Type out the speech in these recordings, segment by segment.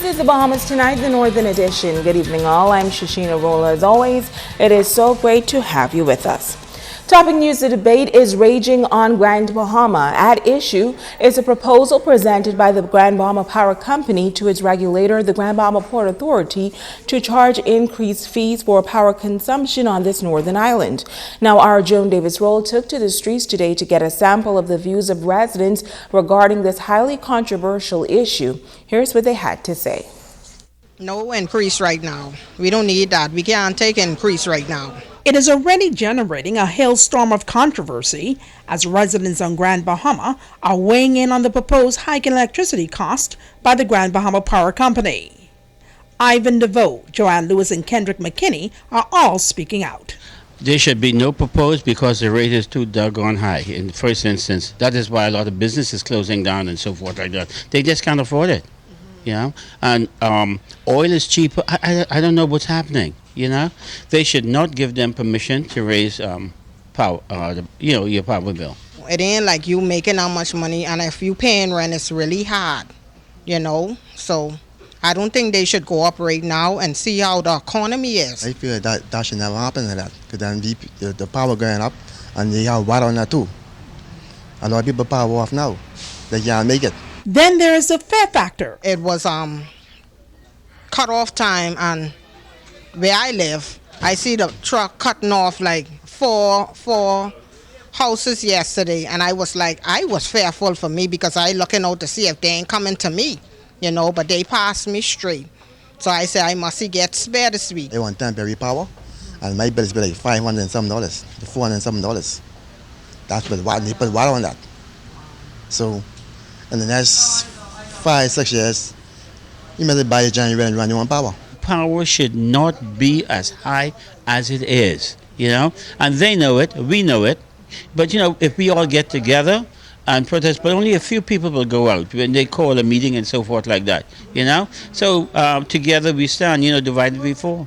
This is the Bahamas Tonight, the Northern Edition. Good evening, all. I'm Shashina Rolla. As always, it is so great to have you with us. Topping news, the debate is raging on Grand Bahama. At issue is a proposal presented by the Grand Bahama Power Company to its regulator, the Grand Bahama Port Authority, to charge increased fees for power consumption on this northern island. Now, our Joan Davis Roll took to the streets today to get a sample of the views of residents regarding this highly controversial issue. Here's what they had to say. No increase right now. We don't need that. We can't take increase right now. It is already generating a hailstorm of controversy as residents on Grand Bahama are weighing in on the proposed hike in electricity cost by the Grand Bahama Power Company. Ivan DeVoe, Joanne Lewis, and Kendrick McKinney are all speaking out. There should be no proposed because the rate is too doggone high in the first instance. That is why a lot of businesses closing down and so forth like that. They just can't afford it, you know. And oil is cheaper. I don't know what's happening. You know, they should not give them permission to raise power, your power bill. It ain't like you making how much money, and if you paying rent, it's really hard, you know. So I don't think they should go up right now and see how the economy is. I feel that should never happen like that, because then the power going up, and they have water on that too. A lot of people power off now. They can't make it. Then there is the fare factor. It was cut off time, and where I live, I see the truck cutting off like four houses yesterday, and I was fearful for me because I looking out to see if they ain't coming to me, you know, but they passed me straight. So I said I must get spare this week. They want temporary power, and my bill is like $500 and some dollars, $400 and some dollars. That's what they put water on that. So in the next 5-6 years, you may buy a generator and run your own power. Power should not be as high as it is, you know, and they know it, we know it, but you know, if we all get together and protest, but only a few people will go out when they call a meeting and so forth like that, you know, so together we stand, you know, divided we fall.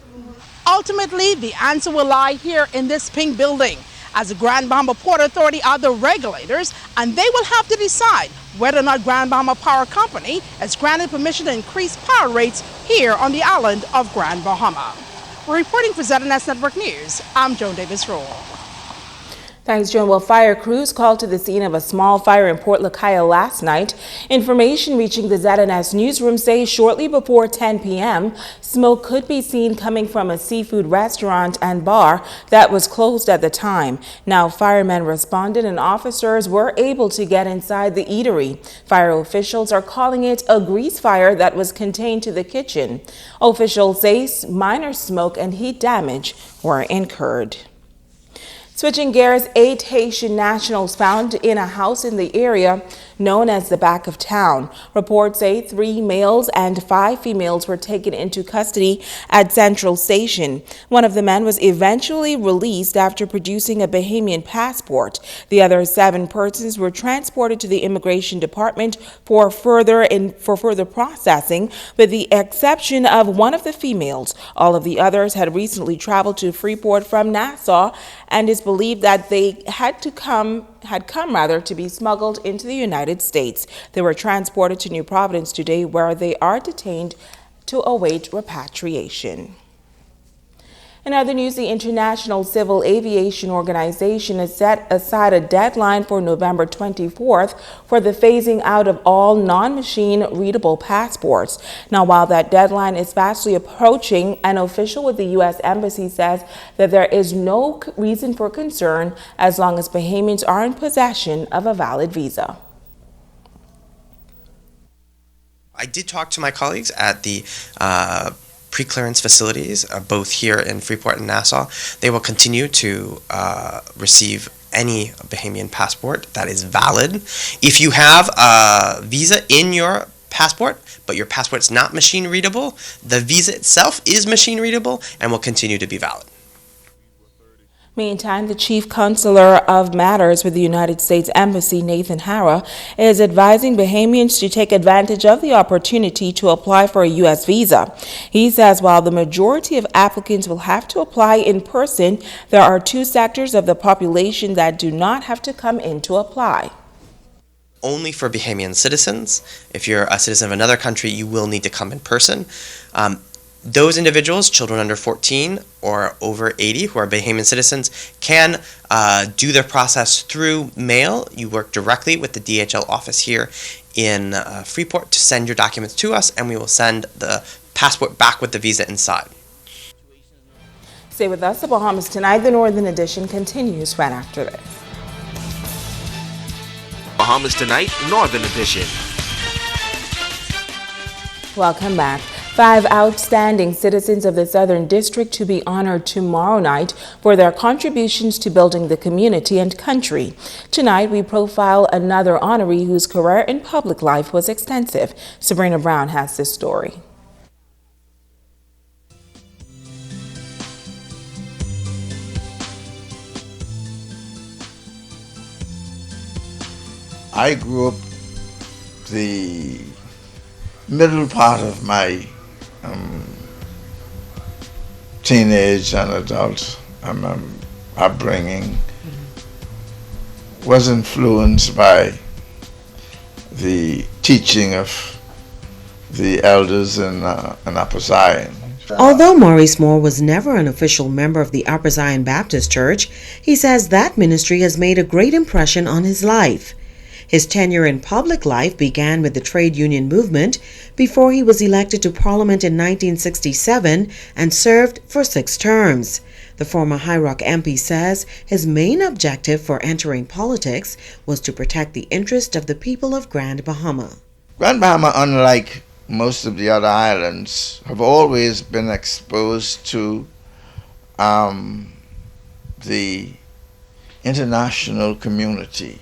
Ultimately, the answer will lie here in this pink building, as the Grand Bahama Port Authority are the regulators, and they will have to decide whether or not Grand Bahama Power Company has granted permission to increase power rates here on the island of Grand Bahama. Reporting for ZNS Network News, I'm Joan Davis Roll. Thanks, Joan. Well, fire crews called to the scene of a small fire in Port Lakaya last night. Information reaching the ZNS newsroom says shortly before 10 p.m., smoke could be seen coming from a seafood restaurant and bar that was closed at the time. Now, firemen responded and officers were able to get inside the eatery. Fire officials are calling it a grease fire that was contained to the kitchen. Officials say minor smoke and heat damage were incurred. Switching gears, 8 Haitian nationals found in a house in the area known as the Back of Town. Reports say 3 males and 5 females were taken into custody at Central Station. One of the men was eventually released after producing a Bahamian passport. The other 7 persons were transported to the Immigration Department for further processing, with the exception of one of the females. All of the others had recently traveled to Freeport from Nassau, and is believed that they had come to be smuggled into the United States. They were transported to New Providence today, where they are detained to await repatriation. In other news, the International Civil Aviation Organization has set aside a deadline for November 24th for the phasing out of all non-machine readable passports. Now, while that deadline is fastly approaching, an official with the U.S. Embassy says that there is no reason for concern as long as Bahamians are in possession of a valid visa. I did talk to my colleagues at the pre-clearance facilities, both here in Freeport and Nassau. They will continue to receive any Bahamian passport that is valid. If you have a visa in your passport, but your passport is not machine readable, the visa itself is machine readable and will continue to be valid. Meantime, the Chief Consular of Matters with the United States Embassy, Nathan Hara, is advising Bahamians to take advantage of the opportunity to apply for a U.S. visa. He says while the majority of applicants will have to apply in person, there are 2 sectors of the population that do not have to come in to apply. only for Bahamian citizens. If you're a citizen of another country, you will need to come in person. Those individuals, children under 14 or over 80 who are Bahamian citizens, can do their process through mail. You work directly with the DHL office here in Freeport to send your documents to us, and we will send the passport back with the visa inside. Stay with us. The Bahamas Tonight, the Northern Edition continues right after this. Bahamas Tonight, Northern Edition. Welcome back. 5 outstanding citizens of the Southern District to be honored tomorrow night for their contributions to building the community and country. Tonight, we profile another honoree whose career in public life was extensive. Sabrina Brown has this story. I grew up the middle part of my teenage and adult upbringing was influenced by the teaching of the elders in Upper Zion. Although Maurice Moore was never an official member of the Upper Zion Baptist Church, he says that ministry has made a great impression on his life. His tenure in public life began with the trade union movement before he was elected to Parliament in 1967 and served for 6 terms. The former High Rock MP says his main objective for entering politics was to protect the interest of the people of Grand Bahama. Grand Bahama, unlike most of the other islands, have always been exposed to the international community.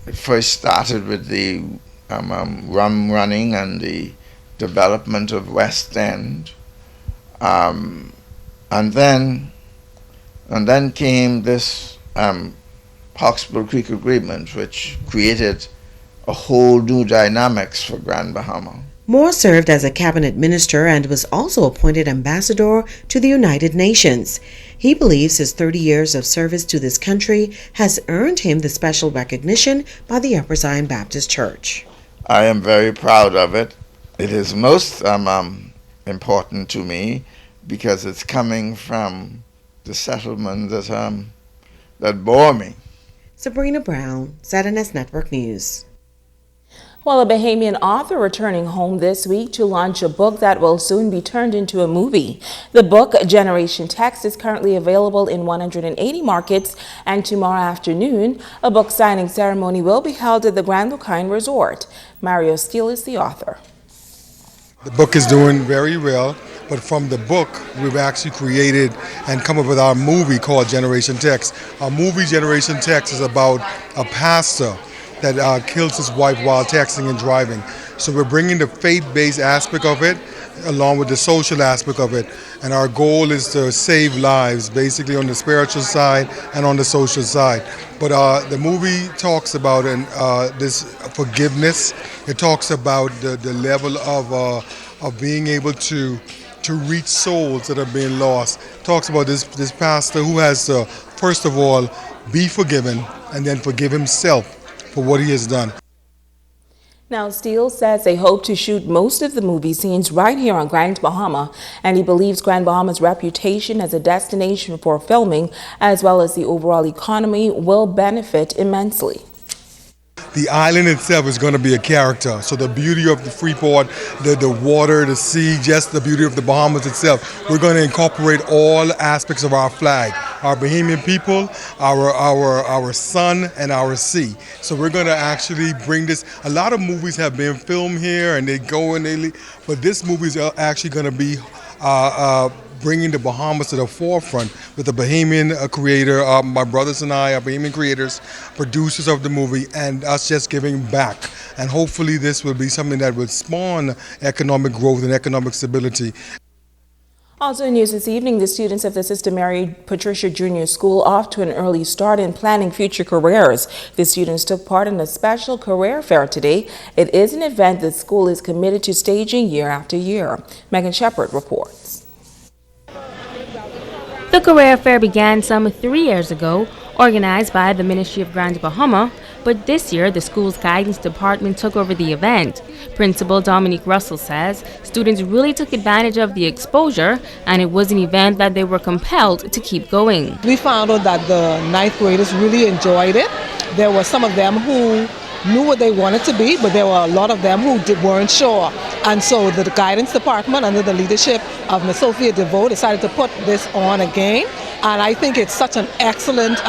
It first started with the rum running and the development of West End, and then came this Hawkesbury Creek Agreement, which created a whole new dynamics for Grand Bahama. Moore served as a cabinet minister and was also appointed ambassador to the United Nations. He believes his 30 years of service to this country has earned him the special recognition by the Upper Zion Baptist Church. I am very proud of it. It is most important to me because it's coming from the settlement that bore me. Sabrina Brown, ZNS Network News. Well, a Bahamian author returning home this week to launch a book that will soon be turned into a movie. The book, Generation Text, is currently available in 180 markets, and tomorrow afternoon, a book signing ceremony will be held at the Grand Lucine Resort. Mario Steele is the author. The book is doing very well, but from the book, we've actually created and come up with our movie called Generation Text. Our movie, Generation Text, is about a pastor that kills his wife while texting and driving. So we're bringing the faith-based aspect of it along with the social aspect of it. And our goal is to save lives, basically on the spiritual side and on the social side. But the movie talks about this forgiveness. It talks about the level of being able to reach souls that are being lost. It talks about this pastor who has to, first of all, be forgiven and then forgive himself for what he has done. Now, Steele says they hope to shoot most of the movie scenes right here on Grand Bahama, and he believes Grand Bahama's reputation as a destination for filming, as well as the overall economy, will benefit immensely. The island itself is going to be a character. So the beauty of the Freeport, the water, the sea, just the beauty of the Bahamas itself. We're going to incorporate all aspects of our flag, our Bahamian people, our sun, and our sea. So we're going to actually bring this. A lot of movies have been filmed here, and they go and they leave, but this movie is actually going to be bringing the Bahamas to the forefront with the Bahamian creator. My brothers and I are Bahamian creators, producers of the movie, and us just giving back. And hopefully this will be something that will spawn economic growth and economic stability. Also in news this evening, the students of the Sister Mary Patricia Junior School off to an early start in planning future careers. The students took part in a special career fair today. It is an event the school is committed to staging year after year. Megan Shepard reports. The career fair began some 3 years ago, organized by the Ministry of Grand Bahama, but this year the school's guidance department took over the event. Principal Dominique Russell says students really took advantage of the exposure, and it was an event that they were compelled to keep going. We found out that the ninth graders really enjoyed it. There were some of them who knew what they wanted to be, but there were a lot of them who weren't sure. And so the guidance department, under the leadership of Ms. Sophia DeVoe, decided to put this on again. And I think it's such an excellent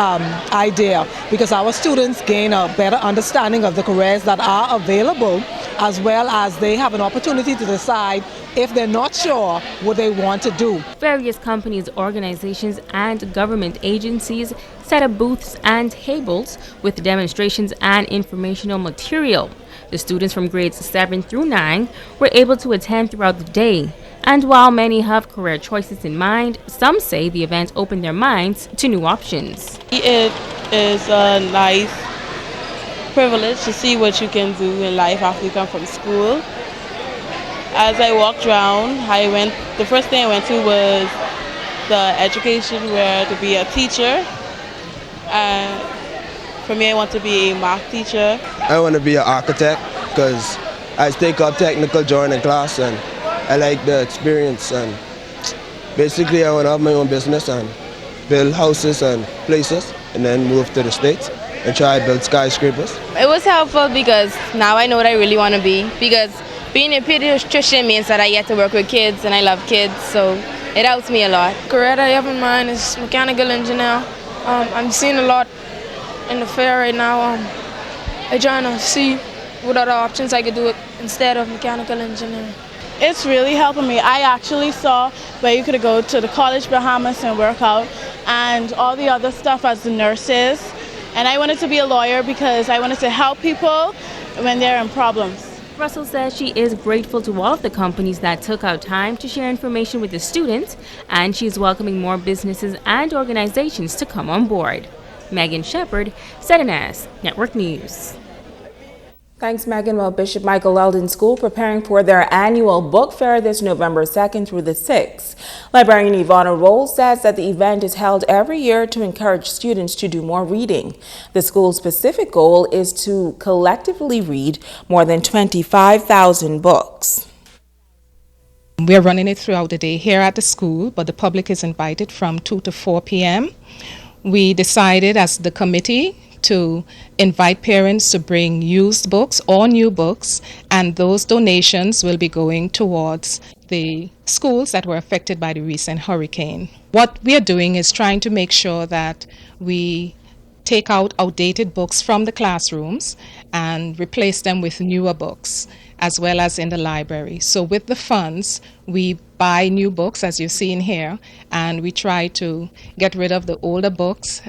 idea, because our students gain a better understanding of the careers that are available, as well as they have an opportunity to decide if they're not sure what they want to do. Various companies, organizations, and government agencies set up booths and tables with demonstrations and informational material. The students from grades 7 through 9 were able to attend throughout the day. And while many have career choices in mind, some say the event opened their minds to new options. It is a nice privilege to see what you can do in life after you come from school. As I walked around, the first thing I went to was the education where to be a teacher. For me, I want to be a math teacher. I want to be an architect because I take up technical drawing class and I like the experience, and basically I want to have my own business and build houses and places and then move to the States and try to build skyscrapers. It was helpful because now I know what I really want to be, because being a pediatrician means that I get to work with kids and I love kids, so it helps me a lot. The career that I have in mind is mechanical engineer. I'm seeing a lot in the fair right now. I'm trying to see what other options I could do it instead of mechanical engineering. It's really helping me. I actually saw where you could go to the college Bahamas and work out and all the other stuff as the nurses. And I wanted to be a lawyer because I wanted to help people when they're in problems. Russell says she is grateful to all of the companies that took out time to share information with the students, and she is welcoming more businesses and organizations to come on board. Megan Shepard, ZNS Network News. Thanks, Megan. Well, Bishop Michael Eldon School preparing for their annual book fair this November 2nd through the 6th. Librarian Ivana Rolls says that the event is held every year to encourage students to do more reading. The school's specific goal is to collectively read more than 25,000 books. We're running it throughout the day here at the school, but the public is invited from 2 to 4 p.m. We decided as the committee to invite parents to bring used books or new books, and those donations will be going towards the schools that were affected by the recent hurricane. What we are doing is trying to make sure that we take out outdated books from the classrooms and replace them with newer books, as well as in the library. So with the funds, we buy new books, as you've seen here, and we try to get rid of the older books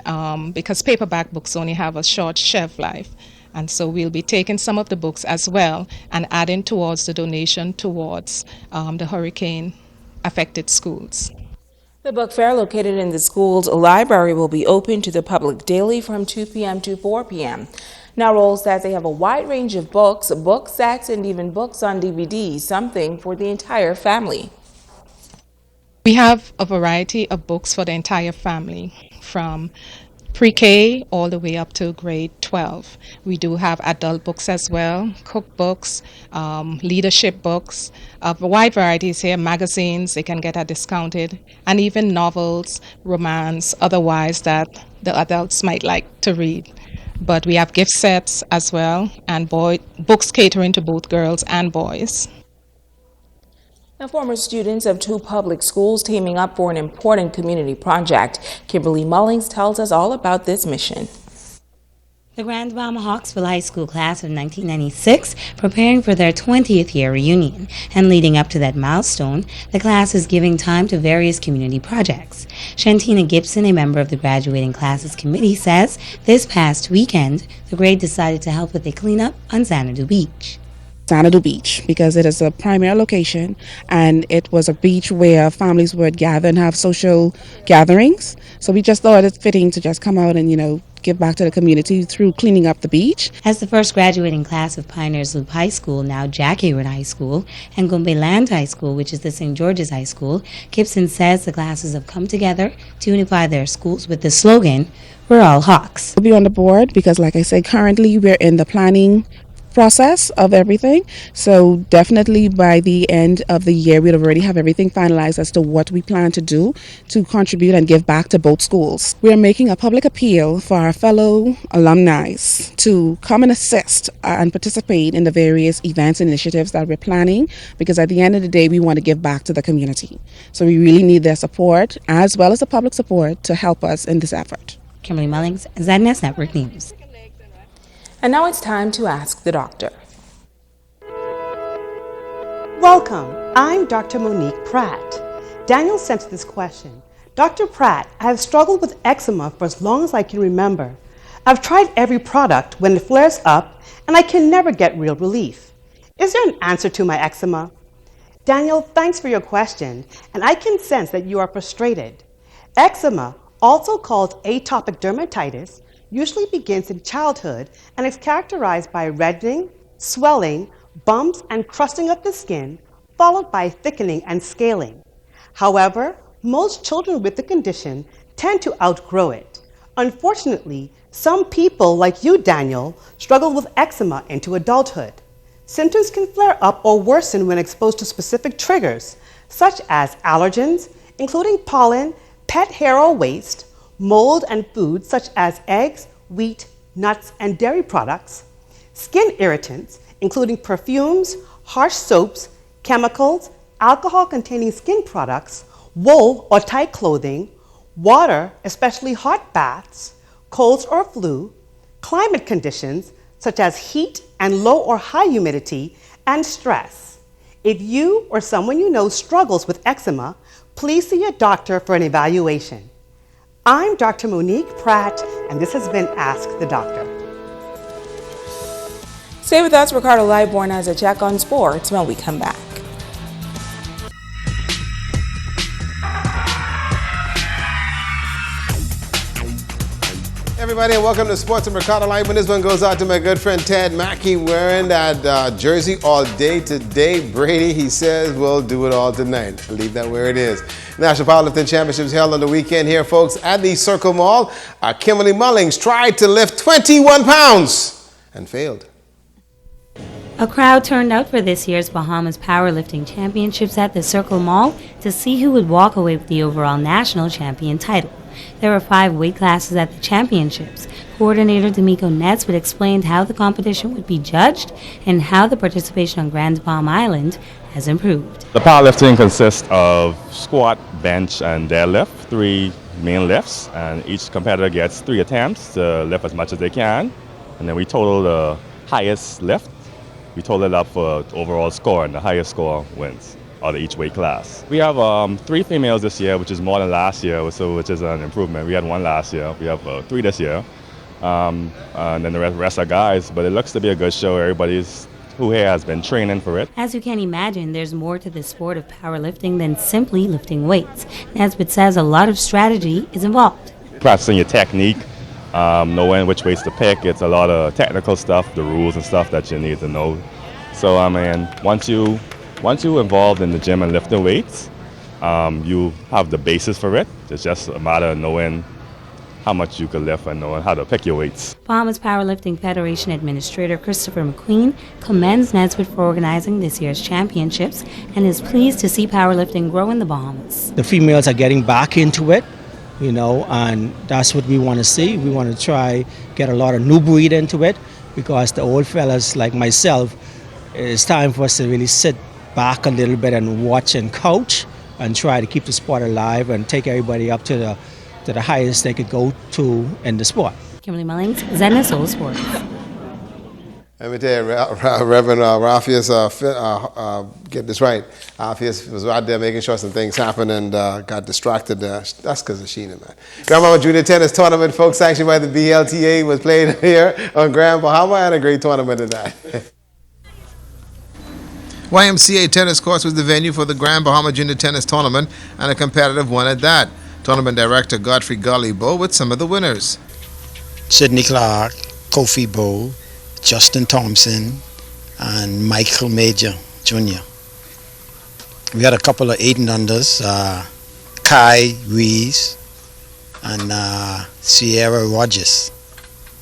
because paperback books only have a short shelf life. And so we'll be taking some of the books as well and adding towards the donation towards the hurricane-affected schools. The book fair located in the school's library will be open to the public daily from 2 p.m. to 4 p.m. Now, Rolls says they have a wide range of books, book sets, and even books on DVD, something for the entire family. We have a variety of books for the entire family, from pre-K all the way up to grade 12. We do have adult books as well, cookbooks, leadership books, of a wide varieties here, magazines they can get at discounted, and even novels, romance, otherwise that the adults might like to read. But we have gift sets as well, and books catering to both girls and boys. Now, former students of 2 public schools teaming up for an important community project. Kimberly Mullings tells us all about this mission. The Grand Bahama Hawksville High School class of 1996 preparing for their 20th year reunion, and leading up to that milestone, the class is giving time to various community projects. Shantina Gibson, a member of the graduating classes committee, says this past weekend, the grade decided to help with a cleanup on Xanadu Beach. Xanadu Beach, because it is a primary location and it was a beach where families would gather and have social gatherings. So we just thought it's fitting to just come out and, give back to the community through cleaning up the beach. As the first graduating class of Pioneers Loop High School, now Jack Hayward High School, and Gombe Land High School, which is the St. George's High School, Gibson says the classes have come together to unify their schools with the slogan, "We're all Hawks." We'll be on the board because, like I said, currently we're in the planning process of everything. So definitely by the end of the year, we'll already have everything finalized as to what we plan to do to contribute and give back to both schools. We are making a public appeal for our fellow alumni to come and assist and participate in the various events and initiatives that we're planning, because at the end of the day, we want to give back to the community. So we really need their support as well as the public support to help us in this effort. Kimberly Mullings, ZNS Network News. And now it's time to ask the doctor. Welcome. I'm Dr. Monique Pratt. Daniel sent this question. Dr. Pratt, I have struggled with eczema for as long as I can remember. I've tried every product when it flares up, and I can never get real relief. Is there an answer to my eczema? Daniel, thanks for your question, and I can sense that you are frustrated. Eczema, also called atopic dermatitis, usually begins in childhood and is characterized by reddening, swelling, bumps, and crusting of the skin, followed by thickening and scaling. However, most children with the condition tend to outgrow it. Unfortunately, some people like you, Daniel, struggle with eczema into adulthood. Symptoms can flare up or worsen when exposed to specific triggers, such as allergens, including pollen, pet hair or waste, mold, and foods such as eggs, wheat, nuts, and dairy products, skin irritants, including perfumes, harsh soaps, chemicals, alcohol-containing skin products, wool or tight clothing, water, especially hot baths, colds or flu, climate conditions such as heat and low or high humidity, and stress. If you or someone you know struggles with eczema, please see your doctor for an evaluation. I'm Dr. Monique Pratt, and this has been Ask the Doctor. Stay with us. Ricardo Liveborn has a check on sports when we come back. Everybody, and welcome to Sports and Ricardo Live. When this one goes out to my good friend Ted Mackey, wearing that jersey all day today. Brady, he says, we'll do it all tonight. I'll leave that where it is. National Powerlifting Championships held on the weekend here, folks, at the Circle Mall. Kimberly Mullings tried to lift 21 pounds and failed. A crowd turned out for this year's Bahamas Powerlifting Championships at the Circle Mall to see who would walk away with the overall national champion title. There were 5 weight classes at the championships. Coordinator D'Amico Nesbitt explained how the competition would be judged and how the participation on Grand Palm Island has improved. The powerlifting consists of squat, bench, and deadlift, 3 main lifts, and each competitor gets 3 attempts to lift as much as they can, and then we total the highest lift. We total it up for overall score, and the highest score wins out of each weight class. We have 3 females this year, which is more than last year, so which is an improvement. We had 1 last year. We have 3 this year, and then the rest are guys. But it looks to be a good show. Everybody's who here has been training for it. As you can imagine, there's more to the sport of powerlifting than simply lifting weights. Nesbitt says a lot of strategy is involved. Practicing your technique, knowing which weights to pick. It's a lot of technical stuff, the rules and stuff that you need to know. So I mean, once you involved in the gym and lifting weights, you have the basis for it. It's just a matter of knowing how much you can lift and knowing how to pick your weights. Bahamas Powerlifting Federation Administrator Christopher McQueen commends Nesbitt for organizing this year's championships and is pleased to see powerlifting grow in the Bahamas. The females are getting back into it, you know, and that's what we want to see. We want to try get a lot of new breed into it, because the old fellas like myself, it's time for us to really sit back a little bit and watch and coach and try to keep the sport alive and take everybody up to the highest they could go to in the sport. Kimberly Mullings, ZNS Soul Sports. Let me tell you, Reverend Raphaeus, get this right. Raphaeus was out there making sure some things happened and got distracted. That's because of Sheena, man. Grandmama Junior Tennis Tournament, folks, sanctioned by the BLTA, was played here on Grand Bahama. Had a great tournament of that. YMCA Tennis Courts was the venue for the Grand Bahama Junior Tennis Tournament, and a competitive one at that. Tournament Director Godfrey Gullibo with some of the winners. Sidney Clark, Kofi Bow, Justin Thompson, and Michael Major Jr. We had a couple of 8 and unders, Kai Rees and Sierra Rogers,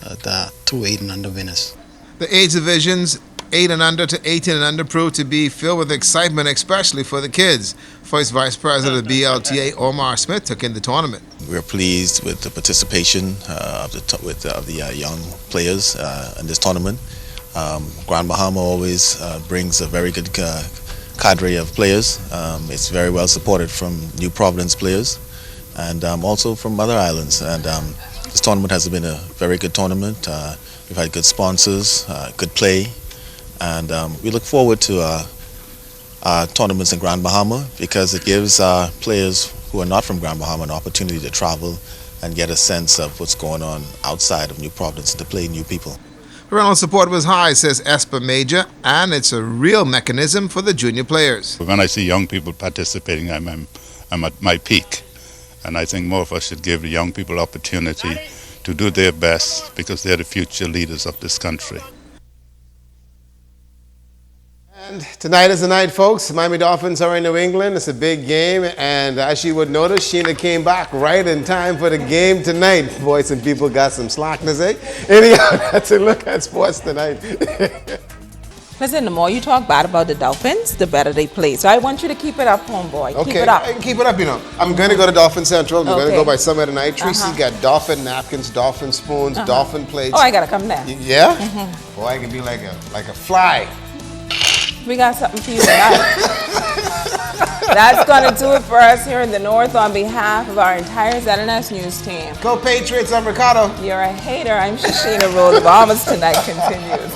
the 2 8 and under winners. The age divisions 8 and under to 18 and under proved to be filled with excitement, especially for the kids. First Vice President of the BLTA, Omar Smith, took in the tournament. We're pleased with the participation of the young players in this tournament. Grand Bahama always brings a very good cadre of players. It's very well supported from New Providence players and also from other islands. And this tournament has been a very good tournament. We've had good sponsors, good play, and we look forward to tournaments in Grand Bahama because it gives players who are not from Grand Bahama an opportunity to travel and get a sense of what's going on outside of New Providence and to play new people. Parental support was high, says Esper Major, and it's a real mechanism for the junior players. When I see young people participating, I'm at my peak. And I think more of us should give the young people opportunity to do their best because they're the future leaders of this country. And tonight is the night, folks. Miami Dolphins are in New England. It's a big game, and as you would notice, Sheena came back right in time for the game tonight. Boys and people got some slackness, eh? Anyhow, that's a look at sports tonight. Listen, the more you talk bad about the Dolphins, the better they play. So I want you to keep it up, homeboy. Okay, keep it up. I can keep it up, you know. I'm going to go to Dolphin Central. I'm going to Okay. go by somewhere tonight. Tracy's got dolphin napkins, dolphin spoons, dolphin plates. Oh, I gotta come there. Yeah? Mhm. Boy, I can be like a fly. We got something for you tonight. That's going to do it for us here in the North on behalf of our entire ZNS News team. Go Patriots, I'm Ricardo. You're a hater. I'm Shashina Rose. Bahamas Tonight continues.